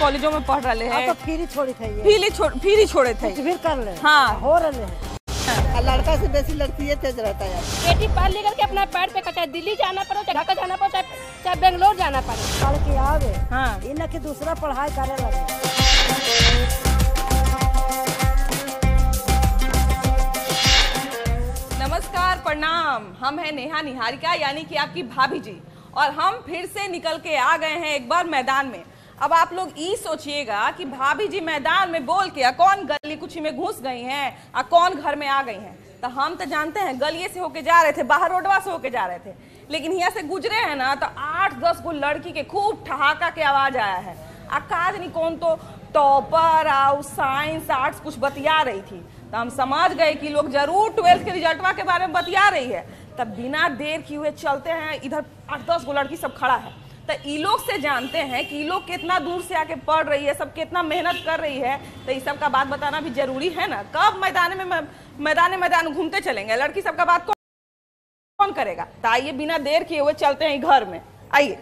कॉलेजों में पढ़ रहे हैं। तो फ्री छोड़ी थे, फ्री छोड़े थे, फिर कर ले। हाँ हो रहे हैं। लड़का से बेसी लड़की ये तेज रहता है। बेटी पढ़ लिख करके अपना पैर पे कटा, दिल्ली जाना पड़े, चाहे ढाका जाना पड़े, चाहे बेंगलोर जाना पड़े, पढ़ के आवे। हाँ, इन्हें के दूसरा पढ़ाई करे लगे। नमस्कार, प्रणाम। हम हैं नेहा निहारिका यानी कि आपकी भाभी जी, और हम फिर से निकल के आ गए हैं एक बार मैदान में। अब आप लोग ये सोचिएगा कि भाभी जी मैदान में बोल के कौन गली कुची में घुस गई हैं और कौन घर में आ गई हैं। तो हम तो जानते हैं गलिए से होके जा रहे थे, बाहर रोडवा से होके जा रहे थे, लेकिन यहाँ से गुजरे हैं ना तो 8-10 गो लड़की के खूब ठहाका के आवाज आया है। आकाश नहीं कौन तो टॉपर और साइंस आर्ट्स कुछ बतिया रही थी, तो हम समझ गए कि लोग जरूर 12th के रिजल्टवा के बारे में बतिया रही है। तब बिना देर किए चलते हैं, इधर 8-10 गो लड़की सब खड़ा है, तो ई लोग से जानते हैं कि ये लोग कितना दूर से आके पढ़ रही है, सब कितना मेहनत कर रही है। तो इस सब का बात बताना भी जरूरी है ना। कब मैदान घूमते चलेंगे, लड़की सब का बात कौन करेगा। तो आइए बिना देर किए हुए चलते हैं घर में। आइए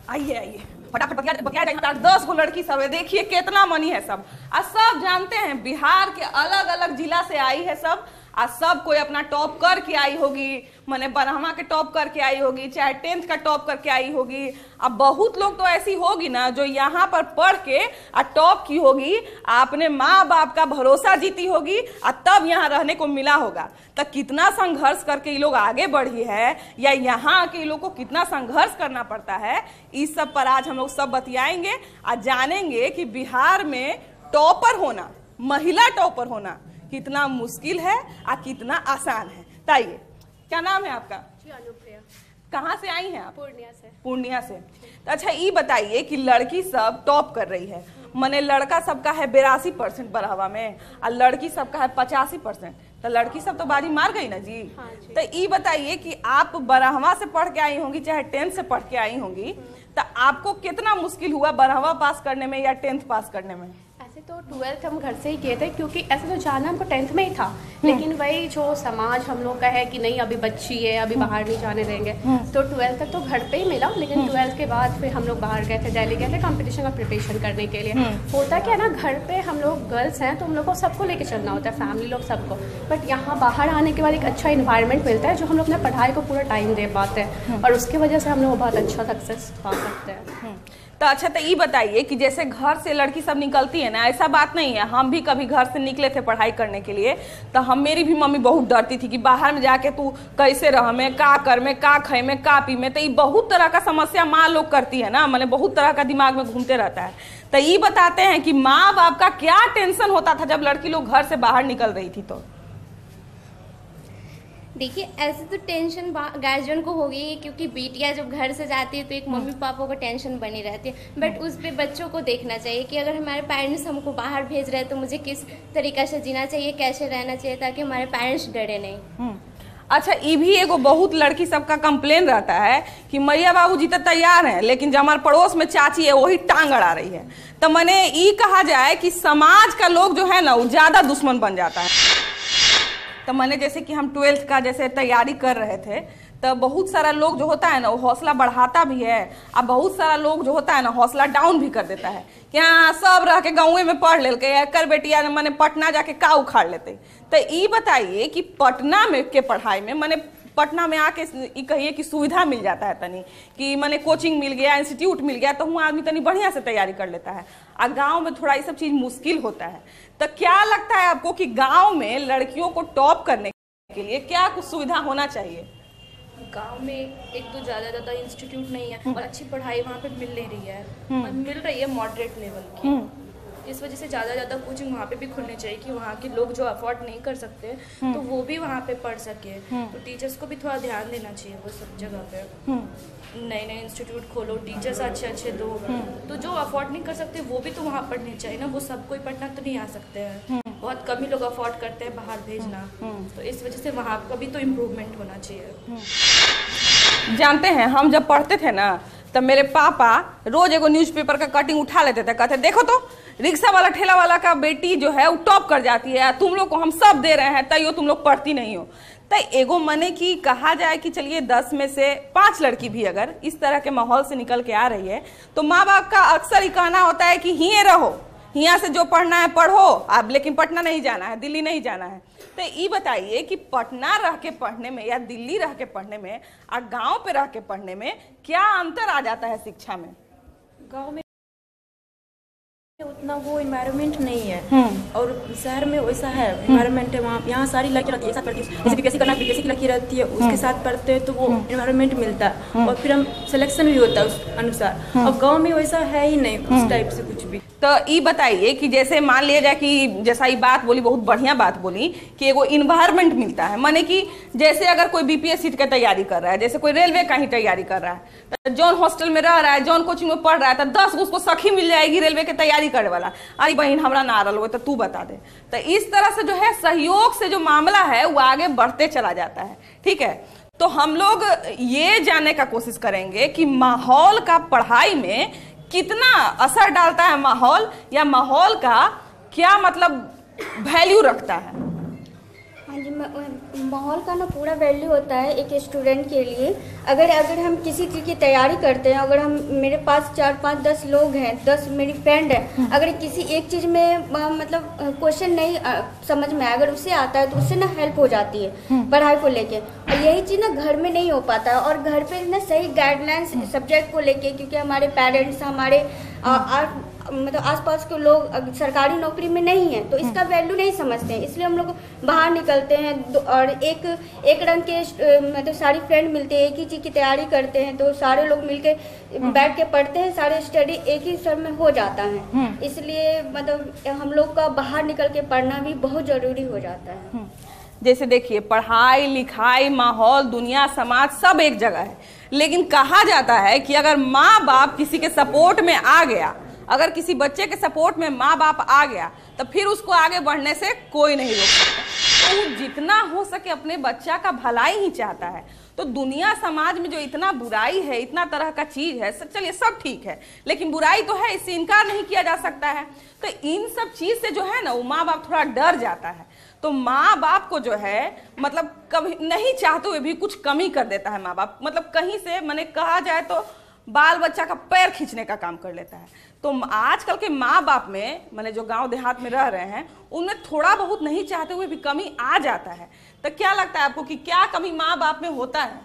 आइए आइए फटाफट बतिया जाए। 10 गो लड़की सब है, देखिए कितना मनी है सब। और सब जानते हैं बिहार के अलग अलग जिला से आई है सब, और सब कोई अपना टॉप करके आई होगी, माने 12वां के टॉप करके आई होगी, चाहे 10th का टॉप करके आई होगी। अब बहुत लोग तो ऐसी होगी ना जो यहाँ पर पढ़ के और टॉप की होगी, अपने माँ बाप का भरोसा जीती होगी और तब यहाँ रहने को मिला होगा। तो कितना संघर्ष करके ये लोग आगे बढ़ी है, या यहाँ के लोग को कितना संघर्ष करना पड़ता है, इस सब पर आज हम लोग सब बतियाएंगे और जानेंगे कि बिहार में टॉपर होना, महिला टॉपर होना कितना मुश्किल है और कितना आसान है। ताइए, क्या नाम है आपका? अनुप्रिया। कहाँ से आई हैं आप? पूर्णिया से। पूर्णिया से। तो अच्छा ये बताइए कि लड़की सब टॉप कर रही है, माने लड़का सबका है 82% 12वां में और लड़की सबका है 85%, तो लड़की सब तो बाजी मार गई ना जी। हाँ जी। तो ये बताइए कि आप 12वां से पढ़ के आई होंगी चाहे 10th से पढ़ के आई होंगी, तो आपको कितना मुश्किल हुआ 12वां पास करने में या 10th पास करने में? ऐसे तो 12th हम घर से ही किए थे, क्योंकि ऐसे तो जाना हमको 10th में ही था, लेकिन वही जो समाज हम लोग का है कि नहीं अभी बच्ची है, अभी बाहर नहीं जाने देंगे, तो 12th तक तो घर पे ही मिला। लेकिन 12th के बाद फिर हम लोग बाहर गए थे, दिल्ली गए थे कंपटीशन का प्रिपरेशन करने के लिए। होता क्या ना, घर पे हम लोग गर्ल्स हैं तो हम लोग को सबको लेके चलना होता है, फैमिली लोग सबको। बट यहाँ बाहर आने के बाद एक अच्छा इन्वायरमेंट मिलता है जो हम लोग अपने पढ़ाई को पूरा टाइम दे पाते हैं, और उसकी वजह से हम लोग बहुत अच्छा सक्सेस पा सकते हैं। तो अच्छा, तो ये बताइए कि जैसे घर से लड़की सब निकलती है ना, ऐसा बात नहीं है, हम भी कभी घर से निकले थे पढ़ाई करने के लिए, तो मेरी भी मम्मी बहुत डरती थी कि बाहर में जाके तू कैसे रह में, का कर में, का खाए में, का पी में। तो ये बहुत तरह का समस्या माँ लोग करती है ना, मैंने बहुत तरह का दिमाग में घूमते रहता है। तो ये बताते हैं कि माँ बाप का क्या टेंशन होता था जब लड़की लोग घर से बाहर निकल रही थी। तो देखिए, ऐसे तो टेंशन गार्जियन को होगी, क्योंकि बेटियां जब घर से जाती है तो एक मम्मी पापा को टेंशन बनी रहती है। बट उस पे बच्चों को देखना चाहिए कि अगर हमारे पेरेंट्स हमको बाहर भेज रहे हैं तो मुझे किस तरीक़ा से जीना चाहिए, कैसे रहना चाहिए, ताकि हमारे पेरेंट्स डरे नहीं। अच्छा, ये भी एगो बहुत लड़की सबका कंप्लेन रहता है कि मैया बाबूजी तो तैयार हैं, लेकिन जो हमारे पड़ोस में चाची है वही टांग अड़ा रही है। तो मैंने ये कहा जाए कि समाज का लोग जो है ना वो ज़्यादा दुश्मन बन जाता है। तो मैंने जैसे कि हम 12th का जैसे तैयारी कर रहे थे, तो बहुत सारा लोग जो होता है ना वो हौसला बढ़ाता भी है, और बहुत सारा लोग जो होता है ना हौसला डाउन भी कर देता है कि हाँ सब रह के गाँव में पढ़ ले के कर बेटिया मैंने पटना जाके का उखाड़ लेते। तो ये बताइए कि पटना में के पढ़ाई में मैंने पटना में आके कहिए कि सुविधा मिल जाता है तनी, कि मैंने कोचिंग मिल गया, इंस्टीट्यूट मिल गया, तो वहाँ आदमी तनी बढ़िया से तैयारी कर लेता है, और गांव में थोड़ा ये सब चीज़ मुश्किल होता है। तो क्या लगता है आपको कि गांव में लड़कियों को टॉप करने के लिए क्या कुछ सुविधा होना चाहिए? गांव में एक तो ज़्यादा इंस्टीट्यूट नहीं है और अच्छी पढ़ाई वहाँ पे मिल नहीं रही है, मिल रही है मॉडरेट लेवल की। इस वजह से ज़्यादा कोचिंग वहाँ पे भी खुलनी चाहिए कि वहाँ के लोग जो अफोर्ड नहीं कर सकते तो वो भी वहाँ पे पढ़ सके। तो टीचर्स को भी थोड़ा ध्यान देना चाहिए वो सब जगह पे। नए इंस्टीट्यूट खोलो, टीचर्स अच्छे दो, तो जो अफोर्ड नहीं कर सकते वो भी तो वहाँ पढ़ने चाहिए ना। वो सब कोई पढ़ना तो नहीं आ सकते हैं, बहुत कम ही लोग अफोर्ड करते हैं बाहर भेजना, तो इस वजह से वहाँ का भी तो इम्प्रूवमेंट होना चाहिए। जानते हैं हम जब पढ़ते थे ना तब मेरे पापा रोज एगो न्यूज़पेपर का कटिंग उठा लेते थे, कहते देखो तो रिक्शा वाला ठेला वाला का बेटी जो है वो टॉप कर जाती है, तुम लोग को हम सब दे रहे हैं तैयो तुम लोग पढ़ती नहीं हो। तो एगो मने की कहा जाए कि चलिए 10 में से 5 लड़की भी अगर इस तरह के माहौल से निकल के आ रही है तो माँ बाप का अक्सर ही कहना होता है कि हिये रहो, यहाँ से जो पढ़ना है पढ़ो, अब लेकिन पटना नहीं जाना है, दिल्ली नहीं जाना है। तो ये बताइए कि पटना रह के पढ़ने में या दिल्ली रह के पढ़ने में और गांव पे रह के पढ़ने में क्या अंतर आ जाता है शिक्षा में? गांव में उतना वो इन्वायरमेंट नहीं है और शहर में वैसा है इन्वायरमेंट है। वहाँ यहाँ सारी लड़की रहती है, एक साथ पढ़ती है, जैसे बीपीएससी करना बीपीएससी की लड़की रहती है, उसके साथ पढ़ते हैं तो वो इन्वायरमेंट मिलता है और फिर हम सिलेक्शन भी होता है उस अनुसार। और गांव में वैसा है ही नहीं उस टाइप से कुछ भी। तो ये बताइए कि जैसे मान लिया जाए कि जैसा ये बात बोली, बहुत बढ़िया बात बोली कि एगो इन्वायरमेंट मिलता है, माने कि जैसे अगर कोई बीपीएससी की तैयारी कर रहा है, जैसे कोई रेलवे का ही तैयारी कर रहा है, तो जौन हॉस्टल में रह रहा है, जौन कोचिंग में पढ़ रहा है, तो 10 उसको सखी मिल जाएगी रेलवे की तैयारी करे वाला, अरे बहन हमरा ना रहा तो तू बता दे। तो इस तरह से जो है सहयोग से जो मामला है वो आगे बढ़ते चला जाता है। ठीक है, तो हम लोग ये जानने का कोशिश करेंगे कि माहौल का पढ़ाई में कितना असर डालता है माहौल, या माहौल का क्या मतलब वैल्यू रखता है। हाँ जी, माहौल का ना पूरा वैल्यू होता है एक स्टूडेंट के लिए। अगर हम किसी चीज़ की तैयारी करते हैं, अगर हम मेरे पास 4, 5, 10 लोग हैं, 10 मेरी फ्रेंड है, अगर किसी एक चीज़ में मतलब क्वेश्चन नहीं समझ में आया, अगर उससे आता है तो उससे ना हेल्प हो जाती है पढ़ाई को लेके। और यही चीज़ ना घर में नहीं हो पाता है, और घर पे ना सही गाइडलाइंस सब्जेक्ट को लेके, क्योंकि हमारे पेरेंट्स हमारे मतलब आसपास के लोग सरकारी नौकरी में नहीं है तो इसका वैल्यू नहीं समझते हैं, इसलिए हम लोग बाहर निकलते हैं और एक रंग के मतलब सारी फ्रेंड मिलते हैं, एक ही चीज़ की तैयारी करते हैं, तो सारे लोग मिलके बैठ के पढ़ते हैं, सारे स्टडी एक ही सर में हो जाता है। इसलिए मतलब हम लोग का बाहर निकल के पढ़ना भी बहुत ज़रूरी हो जाता है। जैसे देखिए पढ़ाई लिखाई माहौल दुनिया समाज सब एक जगह है, लेकिन कहा जाता है कि अगर माँ बाप किसी के सपोर्ट में आ गया, अगर किसी बच्चे के सपोर्ट में माँ बाप आ गया तो फिर उसको आगे बढ़ने से कोई नहीं रोक सकता। तो वो जितना हो सके अपने बच्चा का भलाई ही चाहता है। तो दुनिया समाज में जो इतना बुराई है, इतना तरह का चीज है, चलिए सब ठीक है, लेकिन बुराई तो है, इससे इनकार नहीं किया जा सकता है। तो इन सब चीज से जो है ना वो माँ बाप थोड़ा डर जाता है। तो माँ बाप को जो है मतलब कभी नहीं चाहते हुए भी कुछ कमी कर देता है माँ बाप, मतलब कहीं से मैंने कहा जाए तो बाल बच्चा का पैर खींचने का काम कर लेता है। तो आजकल के माँ बाप में मैंने जो गांव देहात में रह रहे हैं उनमें थोड़ा बहुत नहीं चाहते हुए भी कमी आ जाता है। तो क्या लगता है आपको कि क्या कमी माँ बाप में होता है?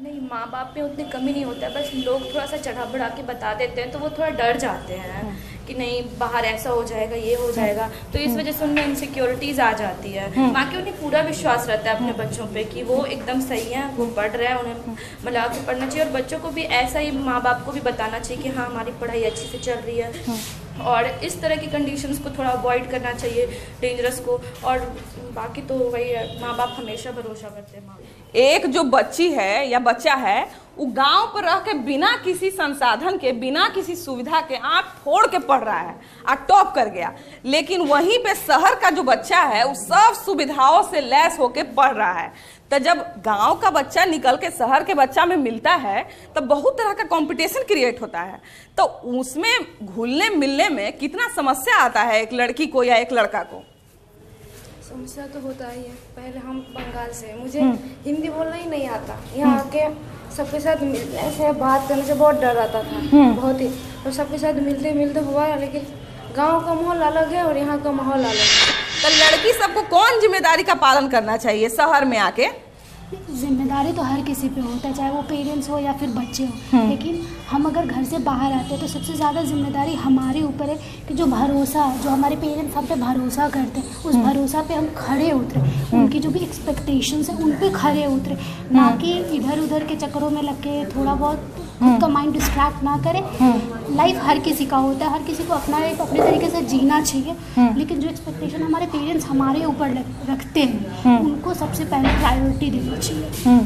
नहीं, माँ बाप में उतनी कमी नहीं होता है, बस लोग थोड़ा सा चढ़ा बढ़ा के बता देते हैं तो वो थोड़ा डर जाते हैं कि नहीं बाहर ऐसा हो जाएगा, ये हो जाएगा, तो इस वजह से उनमें इनसिक्योरिटीज आ जाती है। बाकी उन्हें पूरा विश्वास रहता है अपने बच्चों पे कि वो एकदम सही है, वो पढ़ रहे हैं, उन्हें मतलब आगे पढ़ना चाहिए। और बच्चों को भी ऐसा ही माँ बाप को भी बताना चाहिए कि हाँ हमारी पढ़ाई अच्छी से चल रही है, और इस तरह की कंडीशंस को थोड़ा अवॉइड करना चाहिए, डेंजरस को। और बाकी तो वही है, माँ बाप हमेशा भरोसा करते हैं। एक जो बच्ची है या बच्चा है वो गांव पर रह के बिना किसी संसाधन के, बिना किसी सुविधा के आंख फोड़ के पढ़ रहा है और टॉप कर गया, लेकिन वहीं पे शहर का जो बच्चा है वो सब सुविधाओं से लैस होके पढ़ रहा है। तो जब गांव का बच्चा निकल के शहर के बच्चा में मिलता है तो बहुत तरह का कंपटीशन क्रिएट होता है, तो उसमें घुलने मिलने में कितना समस्या आता है एक लड़की को या एक लड़का को? समस्या तो होता ही है। पहले हम बंगाल से, मुझे हिंदी बोलना ही नहीं आता, यहाँ आके सबके साथ मिलने से बात करने से बहुत डर आता था, बहुत ही। और सबके साथ मिलते मिलते हुआ, लेकिन गांव का माहौल अलग है और यहाँ का माहौल अलग है। तो लड़की सबको कौन जिम्मेदारी का पालन करना चाहिए शहर में आके? जिम्मेदारी तो हर किसी पे होता है, चाहे वो पेरेंट्स हो या फिर बच्चे हो, लेकिन हम अगर घर से बाहर आते हैं तो सबसे ज़्यादा जिम्मेदारी हमारे ऊपर है कि जो भरोसा, जो हमारे पेरेंट्स हम पे भरोसा करते हैं, उस भरोसा पे हम खड़े उतरे, उनकी जो भी एक्सपेक्टेशंस है उन पे खड़े उतरे, ना कि इधर उधर के चक्करों में लग के थोड़ा बहुत खुद का माइंड डिस्ट्रैक्ट ना करें। लाइफ हर किसी का होता है, हर किसी को अपना लाइफ अपने तरीके से जीना चाहिए, लेकिन जो एक्सपेक्टेशन हमारे पेरेंट्स हमारे ऊपर रखते हैं उनको सबसे पहले प्रायोरिटी देनी चाहिए।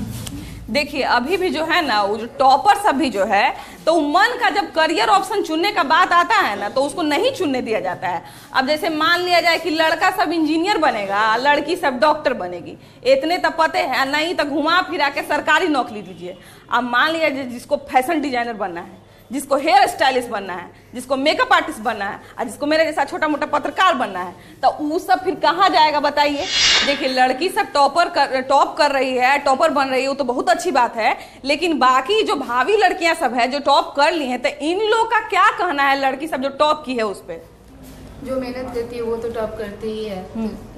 देखिए अभी भी जो है ना वो जो टॉपर सब भी जो है, तो मन का जब करियर ऑप्शन चुनने का बात आता है ना तो उसको नहीं चुनने दिया जाता है। अब जैसे मान लिया जाए कि लड़का सब इंजीनियर बनेगा, लड़की सब डॉक्टर बनेगी, इतने तो पते हैं, नहीं तो घुमा फिरा के सरकारी नौकरी दीजिए। अब मान लिया जिसको फैशन डिजाइनर बनना है, जिसको हेयर स्टाइलिस्ट बनना है, जिसको मेकअप आर्टिस्ट बनना है, और जिसको मेरे जैसा छोटा मोटा पत्रकार बनना है, तो वो सब फिर कहाँ जाएगा बताइए। देखिए लड़की सब टॉप कर रही है, टॉपर बन रही है, वो तो बहुत अच्छी बात है, लेकिन बाकी जो भावी लड़कियां सब है जो टॉप कर ली हैं, तो इन लोग का क्या कहना है लड़की सब जो टॉप की है उस पर? जो मेहनत करती है वो तो टॉप करती ही है,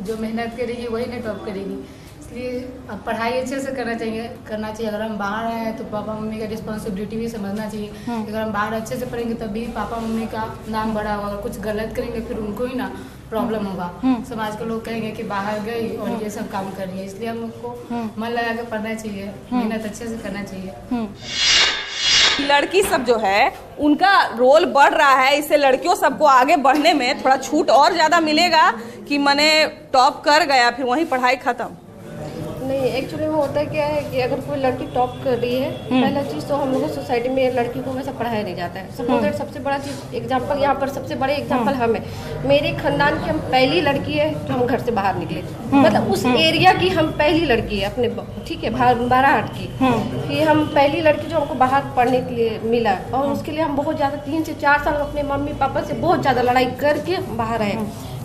जो मेहनत करेगी वही ना टॉप करेगी। इसलिए अब पढ़ाई अच्छे से करना चाहिए। अगर हम बाहर आए हैं तो पापा मम्मी का रिस्पॉन्सिबिलिटी भी समझना चाहिए। अगर हम बाहर अच्छे से पढ़ेंगे तभी पापा मम्मी का नाम बड़ा होगा। अगर कुछ गलत करेंगे फिर उनको ही ना प्रॉब्लम होगा। समाज के लोग कहेंगे कि बाहर गई और ये सब काम कर रही है। इसलिए हमको मन लगा के पढ़ना चाहिए, मेहनत अच्छे से करना चाहिए। लड़की सब जो है उनका रोल बढ़ रहा है, इससे लड़कियों सबको आगे बढ़ने में थोड़ा छूट और ज्यादा मिलेगा कि मैंने टॉप कर गया फिर वहीं पढ़ाई खत्म? नहीं, एक्चुअली में होता है क्या है कि अगर कोई लड़की टॉप कर रही है, पहला चीज़ तो हम लोगों सोसाइटी में लड़की को वैसा पढ़ाया नहीं जाता है। सपोज दैट सबसे बड़ा चीज़ एग्जांपल यहाँ पर सबसे बड़े एग्जांपल हम है। मेरे खानदान की हम पहली लड़की है तो हम घर से बाहर निकले, मतलब उस एरिया की हम पहली लड़की है अपने, ठीक है, बाराहाट की कि हम पहली लड़की जो हमको बाहर पढ़ने के लिए मिला। और उसके लिए हम बहुत ज़्यादा 3 से 4 साल अपने मम्मी पापा से बहुत ज़्यादा लड़ाई करके बाहर आए,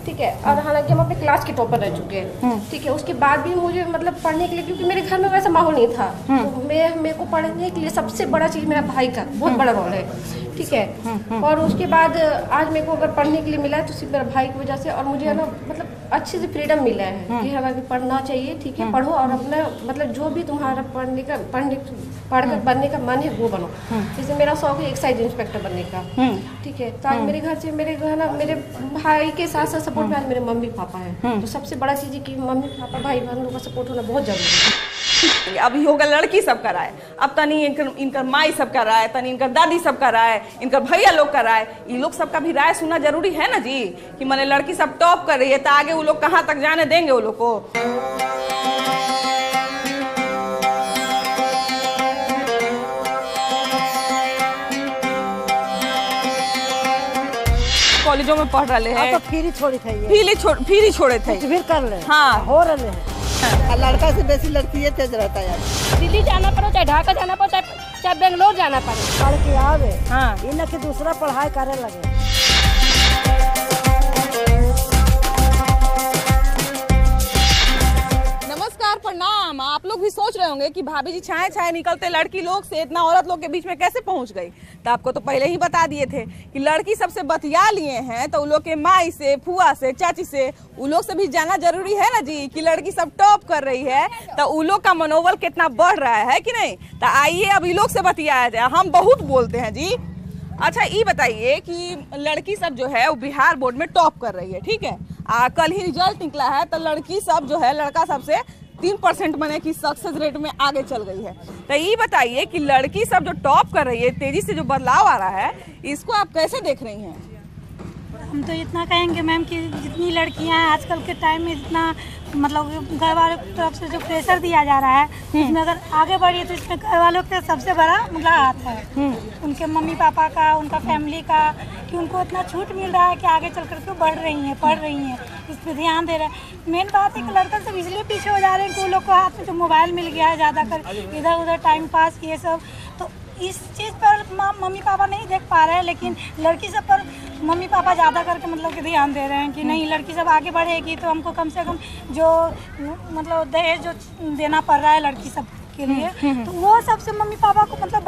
ठीक है। और हालांकि हम अपने क्लास के टॉपर रह चुके हैं, ठीक है। उसके बाद भी मुझे मतलब पढ़ने के लिए, क्योंकि मेरे घर में वैसा माहौल नहीं था, तो मेरे को पढ़ने के लिए सबसे बड़ा चीज़ मेरा भाई का बहुत बड़ा रोल है, ठीक है। और उसके बाद आज मेरे को अगर पढ़ने के लिए मिला है तो सिर्फ मेरे भाई की वजह से। और मुझे है ना मतलब अच्छे से फ्रीडम मिला है कि हमें पढ़ना चाहिए, ठीक है, पढ़ो और अपना मतलब जो भी तुम्हारा पढ़कर बनने का मन है वो बनो। जैसे मेरा शौक है एक्साइज इंस्पेक्टर बनने का, ठीक है। तो आज मेरे घर से मेरे भाई के साथ साथ सपोर्ट में आज मेरे मम्मी पापा है। तो सबसे बड़ा चीज़ है कि मम्मी पापा भाई बहनों का सपोर्ट होना बहुत जरूरी है। अभी होगा लड़की सब का राय, अब तनी इनकर माई सब का राय, तनी इनकर दादी सब का राय, इनकर भैया लोग का राय, ये लोग सबका भी राय सुनना जरूरी है ना जी। कि मैंने लड़की सब टॉप कर रही है तो आगे वो लोग कहाँ तक जाने देंगे वो लोग को। कॉलेजों में पढ़ रहे हैं, फ्री छोड़ी थे, फ्री छोड़े थे, फिर कर ले, हाँ हो रहे हैं। लड़का से बेसी लड़की तेज रहता है। दिल्ली जाना पड़े, चाहे ढाका जाना पड़े, चाहे बेंगलोर जाना पड़े, पढ़ के आवे, हाँ, इन की दूसरा पढ़ाई करे लगे। नमस्कार, प्रणाम। आप लोग भी सोच रहे होंगे कि भाभी जी छाए छाए निकलते लड़की लोग से इतना औरत लोग के बीच में कैसे पहुंच गई। तो आपको तो पहले ही बता दिए थे कि लड़की सबसे बतिया लिए हैं तो उन लोग के माई से, फुआ से, चाची से, उन लोग से भी जाना जरूरी है ना जी कि लड़की सब टॉप कर रही है तो उन लोग का मनोबल कितना बढ़ रहा है कि नहीं। तो आइए अब इन लोग से बतियाया जाए, हम बहुत बोलते हैं जी। अच्छा ये बताइए कि लड़की सब जो है वो बिहार बोर्ड में टॉप कर रही है, ठीक है। कल ही रिजल्ट निकला है तो लड़की सब जो है लड़का सबसे 3% बने की सक्सेस रेट में आगे चल गई है। तो ये बताइए कि लड़की सब जो टॉप कर रही है, तेजी से जो बदलाव आ रहा है, इसको आप कैसे देख रही हैं? हम तो इतना कहेंगे मैम कि जितनी लड़कियां हैं आजकल के टाइम में, जितना मतलब घर वालों की तरफ से जो प्रेशर दिया जा रहा है, उसमें अगर आगे बढ़िए तो इसमें घर वालों का सबसे बड़ा मतलब हाथ है। उनके मम्मी पापा का, उनका फैमिली का, कि उनको इतना छूट मिल रहा है कि आगे चल कर के बढ़ रही हैं, पढ़ रही हैं, इस पर ध्यान दे रहे हैं। मेन बात है कि लड़का सब इसलिए पीछे हो जा रहे हैं कि उन लोग को हाथ में जो मोबाइल मिल गया है, ज़्यादा कर इधर उधर टाइम पास ये सब, तो इस चीज़ पर मम्मी पापा नहीं देख पा रहे हैं। लेकिन लड़की सब पर मम्मी पापा ज़्यादा करके मतलब कि ध्यान दे रहे हैं कि नहीं, लड़की सब आगे बढ़ेगी तो हमको कम से कम जो मतलब दहेज जो देना पड़ रहा है लड़की सब के लिए, तो वो सबसे मम्मी पापा को मतलब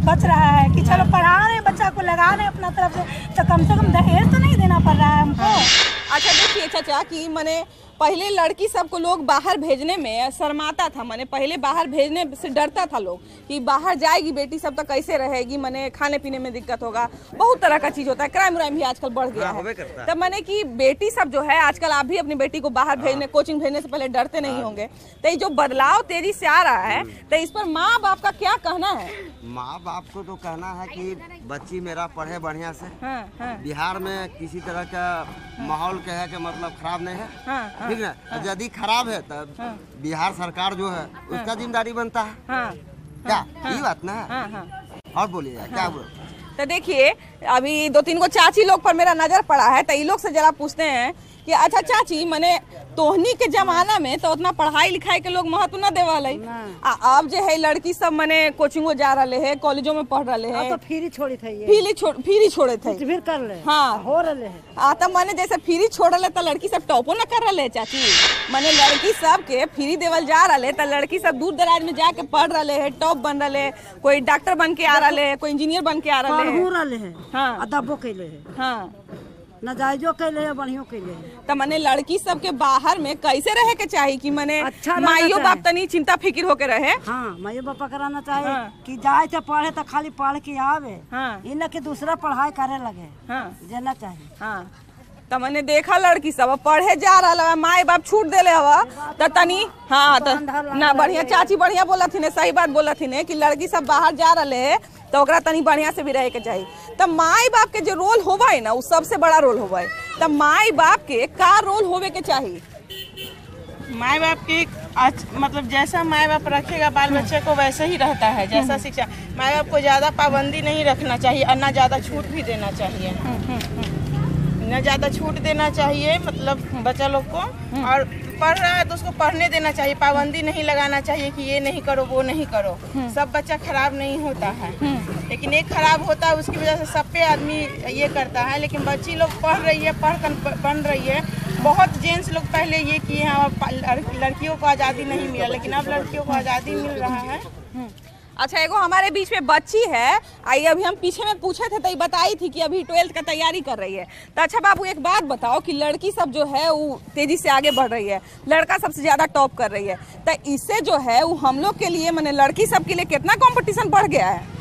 बच रहा है कि चलो पढ़ा रहे बच्चा को, लगा रहे अपना तरफ से, तो कम से कम दहेज तो नहीं देना पड़ रहा है हमको। अच्छा देखिए चाचा कि मैंने पहले लड़की सबको लोग बाहर भेजने में शर्माता था, मैंने पहले बाहर भेजने से डरता था लोग कि बाहर जाएगी बेटी सब तो कैसे रहेगी, मैंने खाने पीने में दिक्कत होगा, बहुत तरह का चीज होता है, क्राइम व्राइम भी आजकल बढ़ गया है। तब मैंने कि बेटी सब जो है आजकल, आप भी अपनी बेटी को बाहर भेजने, कोचिंग भेजने से पहले डरते नहीं होंगे, तो ये जो बदलाव तेजी से आ रहा है तो इस पर माँ बाप का क्या कहना है? माँ बाप को तो कहना है कि बच्ची मेरा पढ़े बढ़िया से, बिहार में किसी तरह का माहौल क्या है कि मतलब खराब नहीं है, ठीक है। यदि खराब है तब बिहार सरकार जो है उसका जिम्मेदारी बनता है, क्या ये बात ना है। और बोलिए क्या बोल। तो देखिए अभी 2-3 को चाची लोग पर मेरा नजर पड़ा है, तो ये लोग से जरा पूछते हैं कि अच्छा चाची, मैंने तोहनी के जमाना में तो उतना पढ़ाई लिखाई के लोग महत्व न देवल है। अब जो है लड़की सब मने कोचिंगो जा रहे है, कॉलेजों में पढ़ रहे है, तो फ्री छोड़ी थे, फ्री छोड़े थे, फिर कर ले। हाँ हो रहे है। तो मने जैसे फ्री छोड़ रहे तो लड़की सब टॉपो न कर रहे चाची। मने लड़की सब के फ्री देवल जा रहे तो लड़की सब दूर दराज में जाके पढ़ रहे है, टॉप बन रहे, कोई डॉक्टर बन के आ रहे है, कोई इंजीनियर बन के आ रहे है, हाँ अदबो कैले है, हाँ नजायजो कैले है, बढ़ियो कैले है। तो मने लड़की सब के बाहर में कैसे रहे के चाहिए कि मने अच्छा माइयो बाप तनी चिंता फिक्र होके रहे। हाँ माइयो बापा कराना चाहिए कि जाए तो पढ़े तो खाली पढ़ के आवे, इन के दूसरा पढ़ाई करे लगे, जाना चाहिए। हाँ तो मैंने देखा लड़की सब पढ़े जा रहा, माए बाप छूट देले हवा तो तनी, हाँ तो ना बढ़िया चाची बढ़िया बोला थी, सही बात बोला थी कि लड़की सब बाहर जा रहे है तो ओकरा तनी बढ़िया से भी रहे के चाहिए। तो माई बाप के जो रोल होवा है ना वो सबसे बड़ा रोल होवा है। तो माई बाप के का रोल होवे के चाहिए? माई बाप के मतलब जैसा माई बाप रखेगा बाल बच्चे को वैसे ही रहता है, जैसा शिक्षा। माई बाप को ज्यादा पाबंदी नहीं रखना चाहिए और ना ज्यादा छूट भी देना चाहिए, न ज्यादा छूट देना चाहिए मतलब बच्चा लोग को। और पढ़ रहा है तो उसको पढ़ने देना चाहिए, पाबंदी नहीं लगाना चाहिए कि ये नहीं करो वो नहीं करो। सब बच्चा खराब नहीं होता है, लेकिन एक खराब होता है उसकी वजह से सब पे आदमी ये करता है। लेकिन बच्ची लोग पढ़ रही है, बन रही है। बहुत जेंट्स लोग पहले ये किए हैं और लड़कियों को आज़ादी नहीं मिला, लेकिन अब लड़कियों को आज़ादी मिल रहा है। अच्छा एगो हमारे बीच में बच्ची है आई, अभी हम पीछे में पूछे थे तो ये बताई थी कि अभी 12th का तैयारी कर रही है। तो अच्छा बाबू एक बात बताओ कि लड़की सब जो है वो तेजी से आगे बढ़ रही है, लड़का सबसे ज्यादा टॉप कर रही है, तो इससे जो है वो हम लोग के लिए माने लड़की सब के लिए कितना कंपटीशन बढ़ गया है?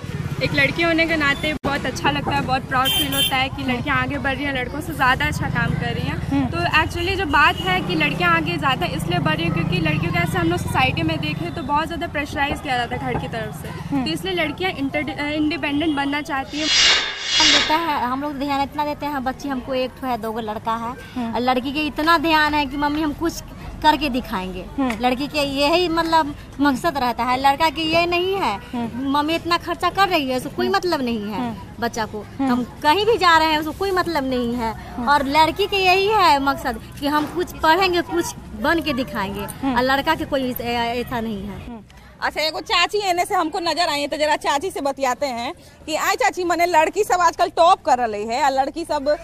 एक लड़की होने के नाते बहुत अच्छा लगता है, बहुत प्राउड फील होता है कि लड़कियां आगे बढ़ रही हैं, लड़कों से ज़्यादा अच्छा काम कर रही हैं। तो एक्चुअली जो बात है कि लड़कियां आगे ज़्यादा इसलिए बढ़ रही हैं क्योंकि लड़कियों को ऐसे हम लोग सोसाइटी में देखें तो बहुत ज़्यादा प्रेशराइज किया जाता है घर की तरफ से, तो इसलिए लड़कियाँ इंडिपेंडेंट बनना चाहती हैं। देता है हम लोग ध्यान इतना देते हैं, बच्ची हमको एक ठो है, 2 लड़का है, और लड़की के इतना ध्यान है कि मम्मी हम कुछ करके दिखाएंगे। लड़की के यही मतलब मकसद रहता है, लड़का के ये नहीं है मम्मी इतना खर्चा कर रही है उसको कोई मतलब नहीं है, बच्चा को हम कहीं भी जा रहे हैं उसको कोई मतलब नहीं है। और लड़की के यही है मकसद कि हम कुछ पढ़ेंगे कुछ बन के दिखाएंगे, और लड़का के कोई ऐसा नहीं है। अच्छा एगो चाची एने से हमको नजर आई है तो जरा चाची से बतियाते हैं कि आई चाची मने लड़की सब आजकल टॉप कर रही है, और लड़की सब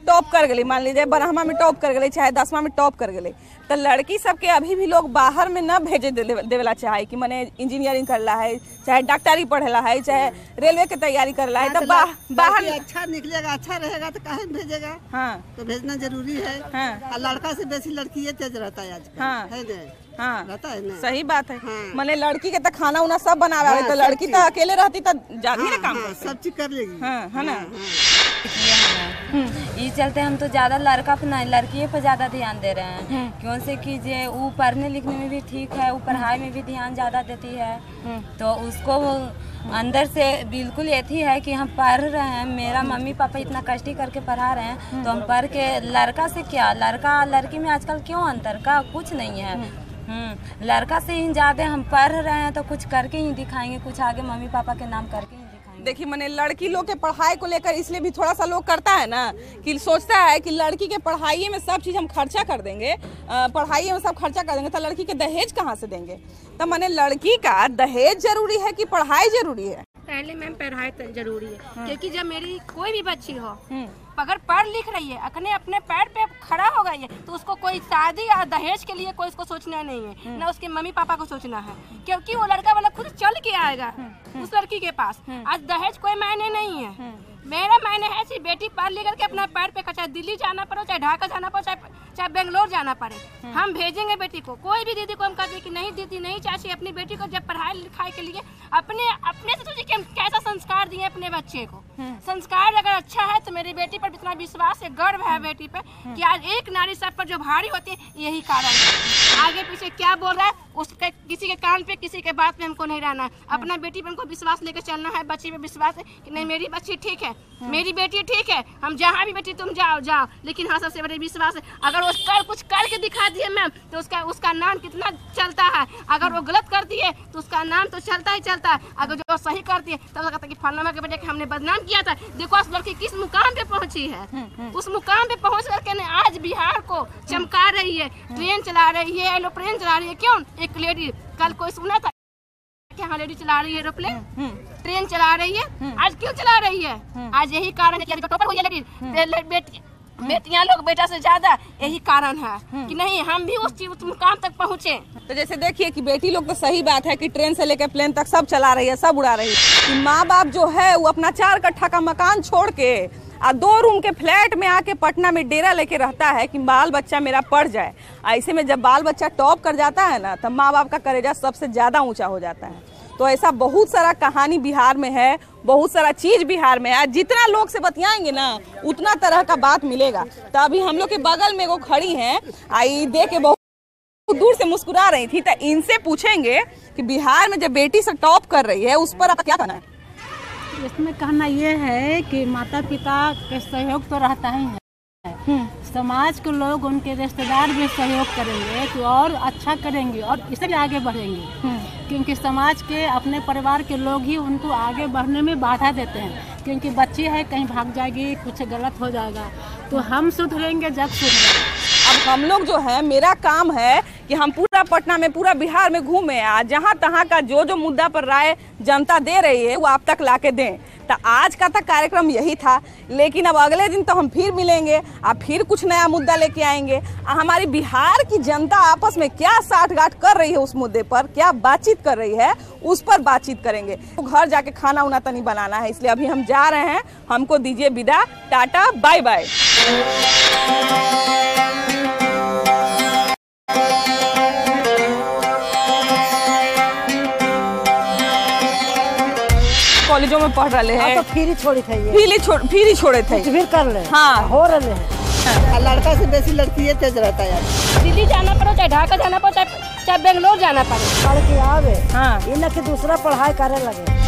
टॉप कर गई, मान लीजिए 12वां में टॉप कर गई चाहे 10वां में टॉप कर गई, तो लड़की सब के अभी भी लोग बाहर में न भेजे देवेला चाहे कि मने इंजीनियरिंग कर रहा है, चाहे डॉक्टरी पढ़ेला है, चाहे रेलवे की तैयारी कर रहा है, तो बाहर अच्छा निकलेगा अच्छा रहेगा तो काहे भेजेगा। हाँ तो भेजना जरूरी है। हाँ। लड़का से बेसी लड़की ये तेज रहता है आजकल। हाँ। है हाँ रहता है ना, सही बात है। हाँ। मने लड़की के तो खाना उना सब बनावे। हाँ, तो लड़की तो अकेले रहती तो ज्यादा ही ना काम करती, सब चीज कर लेगी। हाँ, है ना। इस चलते हम तो ज्यादा लड़का पे नहीं लड़की पे ज्यादा ध्यान दे रहे हैं, क्यों से कि जे वो पढ़ने लिखने में भी ठीक है, वो पढ़ाई में भी ध्यान ज्यादा देती है, तो उसको अंदर से बिल्कुल यही है कि हम पढ़ रहे हैं, मेरा मम्मी पापा इतना कष्ट करके पढ़ा रहे हैं, तो हम पढ़ के लड़का से क्या, लड़का लड़की में आजकल क्यों अंतर का कुछ नहीं है। लड़का से ही ज्यादा हम पढ़ रहे हैं तो कुछ करके ही दिखाएंगे, कुछ आगे मम्मी पापा के नाम करके ही दिखाएंगे। देखिए मैंने लड़की लोग के पढ़ाई को लेकर इसलिए भी थोड़ा सा लोग करता है ना कि सोचता है कि लड़की के पढ़ाई में सब चीज हम खर्चा कर देंगे, पढ़ाई में सब खर्चा कर देंगे तो लड़की के दहेज कहाँ से देंगे। तो मैंने लड़की का दहेज जरूरी है कि पढ़ाई जरूरी है? पहले मैम पढ़ाई जरूरी है, क्योंकि जब मेरी कोई भी बच्ची हो अगर पढ़ लिख रही है, अपने पैर पे खड़ा हो गई है, तो उसको कोई शादी या दहेज के लिए कोई उसको सोचना नहीं है, ना उसके मम्मी पापा को सोचना है, क्योंकि वो लड़का वाला खुद चल के आएगा उस लड़की के पास। आज दहेज कोई मायने नहीं है, मेरा मायने है कि बेटी पढ़ लिख करके अपना पैर पे, चाहे दिल्ली जाना पड़े, चाहे ढाका जाना पड़े, चाहे बेंगलोर जाना पड़े, हम भेजेंगे बेटी को। कोई भी दीदी को हम कहते हैं कि नहीं दीदी नहीं चाची, अपनी बेटी को जब पढ़ाई लिखाई के लिए अपने से सोचिए कि हम कैसा संस्कार दिए अपने बच्चे को। संस्कार अगर अच्छा है तो मेरी बेटी पर इतना विश्वास है, गर्व है बेटी पे कि आज एक नारी सब पर जो भारी होती है यही कारण है। आगे पीछे क्या बोल रहा है उसके किसी के कान पे किसी के बात पे हमको नहीं रहना है, अपना बेटी पे हमको विश्वास लेकर चलना है। बच्ची पे विश्वास है कि नहीं मेरी बच्ची ठीक है, मेरी बेटी ठीक है, हम जहाँ भी बेटी तुम जाओ, लेकिन हाँ सबसे बड़ा विश्वास है अगर वो कुछ करके दिखा दिए मैम तो उसका नाम कितना चलता है, अगर वो गलत कर दिए तो उसका नाम तो चलता ही चलता है, अगर तो सही करती है, तब कहता कि फलाना के बेटे के हमने बदनाम किया था, देखो उस लड़की किस मुकाम पे पहुंची है। उस मुकाम पे पहुंच करके आज बिहार को चमका रही है, ट्रेन चला रही है, एरोप्लेन चला रही है। क्यों? एक लेडी, कल कोई सुना था कि हाँ लेडी चला रही है एरोप्लेन, ट्रेन चला रही है। आज क्यों चला रही है? आज यही कारण है कि टॉपर हुई है लेडी, बेटियां लोग बेटा से ज्यादा, यही कारण है कि नहीं हम भी उस मुकाम तक पहुँचे। तो जैसे देखिए कि बेटी लोग तो सही बात है कि ट्रेन से लेकर प्लेन तक सब चला रही है, सब उड़ा रही है। माँ बाप जो है वो अपना 4 कट्ठा का मकान छोड़ के 2 रूम के फ्लैट में आके पटना में डेरा लेके रहता है कि बाल बच्चा मेरा पढ़ जाए। ऐसे में जब बाल बच्चा टॉप कर जाता है ना, तब माँ बाप का कलेजा सबसे ज्यादा ऊंचा हो जाता है। तो ऐसा बहुत सारा कहानी बिहार में है, बहुत सारा चीज बिहार में है। जितना लोग से बतियाएंगे ना उतना तरह का बात मिलेगा। तो अभी हम लोग के बगल में वो खड़ी हैं, आई देख के बहुत दूर से मुस्कुरा रही थी। तो इनसे पूछेंगे कि बिहार में जब बेटी से टॉप कर रही है उस पर आपका क्या कहना है? इसमें कहना ये है कि माता पिता के सहयोग तो रहता ही है, समाज के लोग उनके रिश्तेदार भी सहयोग करेंगे तो और अच्छा करेंगे और इससे भी आगे बढ़ेंगे। क्योंकि समाज के अपने परिवार के लोग ही उनको आगे बढ़ने में बाधा देते हैं, क्योंकि बच्ची है कहीं भाग जाएगी, कुछ गलत हो जाएगा। तो हम सुधरेंगे जब सुधरेंगे। अब हम लोग जो है, मेरा काम है कि हम पूरा पटना में, पूरा बिहार में घूमे, जहाँ तहाँ का जो मुद्दा पर राय जनता दे रही है वो आप तक लाके दें। तो आज का तक कार्यक्रम यही था, लेकिन अब अगले दिन तो हम फिर मिलेंगे, अब फिर कुछ नया मुद्दा लेके आएंगे। हमारी बिहार की जनता आपस में क्या साठगांठ कर रही है, उस मुद्दे पर क्या बातचीत कर रही है, उस पर बातचीत करेंगे। तो घर जाके खाना उना तो नहीं बनाना है, इसलिए अभी हम जा रहे हैं। हमको दीजिए विदा, टाटा बाय बाय। कॉलेजों में पढ़ रहे हैं तो फिर छोड़ी थे, फिर ही छोड़े थे, फिर कर ले। हाँ हो रहे हैं। लड़का से बेसी लड़की ये तेज रहता है यार। दिल्ली जाना पड़े, चाहे ढाका जाना पड़े, चाहे बेंगलोर जाना पड़े, पढ़ के आवे, हाँ, इनके दूसरा पढ़ाई करे लगे।